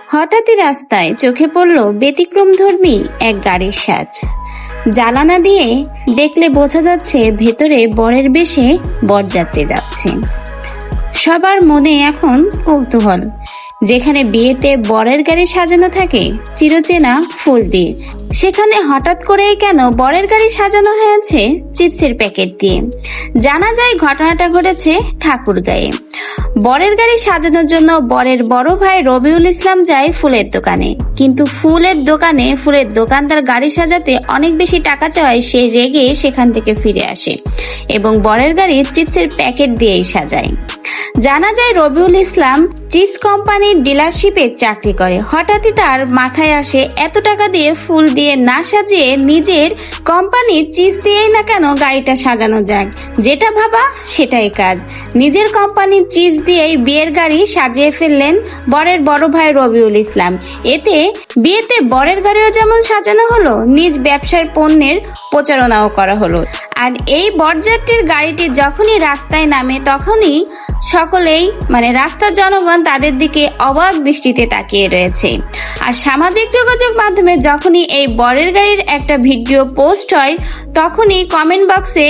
হঠাৎই রাস্তায় চোখে পড়ল ব্যতিক্রমধর্মী এক গাড়ির সাজ। জানালা দিয়ে দেখলে বোঝা যাচ্ছে ভেতরে বরের বেশে বরযাত্রী যাচ্ছে। সবার মনে এখন কৌতূহল, যেখানে বিয়েতে বরের গাড়ি সাজানো থাকে চিরচেনা ফুল দিয়ে, সেখানে হঠাৎ করেই কেন বরের গাড়ি সাজানো হয়েছে চিপসের প্যাকেট দিয়ে। জানা যায় ঘটনাটা ঘটেছে ঠাকুরগাঁয়ে। বরের গাড়ি সাজানোর জন্য বরের বড় ভাই রবিউল ইসলাম যায় ফুলের দোকানে, কিন্তু ফুলের দোকানদার গাড়ি সাজাতে অনেক বেশি টাকা চাওয়ায় সে রেগে সেখান থেকে ফিরে আসে এবং বরের গাড়ি চিপসের প্যাকেট দিয়েই সাজায়। জানা যায় রবিউল ইসলাম চিপস কোম্পানির ডিলারশিপে চাকরি করে। হঠাৎই তার মাথায় আসে এত টাকা দিয়ে ফুল দিয়ে না সাজিয়ে নিজের কোম্পানির চিপস দিয়েই না কেন গাড়িটা সাজানো যাক। যেটা ভাবা সেটাই কাজ। নিজের কোম্পানির চিপস দিয়েই বিয়ের গাড়ি সাজিয়ে ফেললেন বরের বড় ভাই রবিউল ইসলাম। এতে বিয়েতে বরের গাড়িও যেমন সাজানো হলো, নিজ ব্যবসার পণ্যের প্রচারণাও করা হলো। আর এই বরযাত্রীর গাড়িটি যখনই রাস্তায় নামে তখনই সকলেই রাস্তার জনগণ তাদের দিকে অবাক দৃষ্টিতে তাকিয়ে রয়েছে। আর সামাজিক যোগাযোগ মাধ্যমে যখনই এই বরের গাড়ির একটা ভিডিও পোস্ট হয় তখনই কমেন্ট বক্সে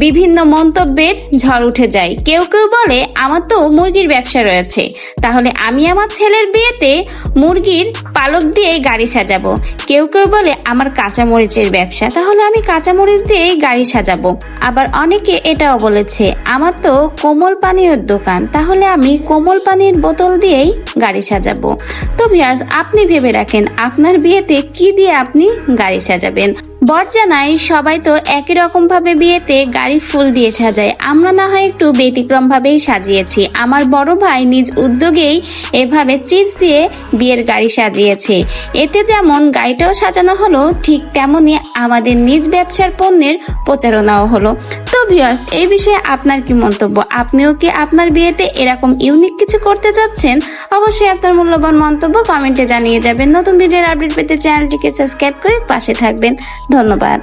বিভিন্ন মন্তব্যের ঝড় উঠে যায়। কেউ কেউ বলে, আমার তো মুরগির ব্যবসা রয়েছে, তাহলে আমি আমার ছেলের বিয়েতে মুরগির পালক দিয়ে গাড়ি সাজাবো। কেউ কেউ বলে, আমার কাঁচামরিচের ব্যবসা, তাহলে আমি কাঁচামরিচ দিয়েই গাড়ি সাজাবো। আবার অনেকে এটাও বলেছে, আমার তো কোমল পানীয়ের দোকান, তাহলে আমি কোমল পানির বোতল দিয়েই গাড়ি সাজাবো। তো ভিউয়ার্স, আপনি ভেবে রাখেন আপনার বিয়েতে কি দিয়ে আপনি গাড়ি সাজাবেন। বরজানাই সবাই তো একই রকম ভাবে বিয়েতে গাড়ি ফুল দিয়ে সাজায়, আমরা না হয় একটু ব্যতিক্রম ভাবেই সাজিয়েছি। আমার বড় ভাই নিজ উদ্যোগেই এভাবে চিপস দিয়ে বিয়ের গাড়ি সাজিয়েছে। এতে যেমন গাড়িটাও সাজানো হলো, ঠিক তেমনি আমাদের নিজ ব্যবসার পণ্যের প্রচারণাও হলো। তো ভিউয়ার্স, এই বিষয়ে আপনার কি মন্তব্য? আপনিও কি আপনার বিয়েতে এরকম ইউনিক কিছু করতে যাচ্ছেন? অবশ্যই আপনার মূল্যবান মন্তব্য কমেন্টে জানিয়ে যাবেন। নতুন ভিডিওর আপডেট পেতে চ্যানেলটিকে সাবস্ক্রাইব করে পাশে থাকবেন। ধন্যবাদ।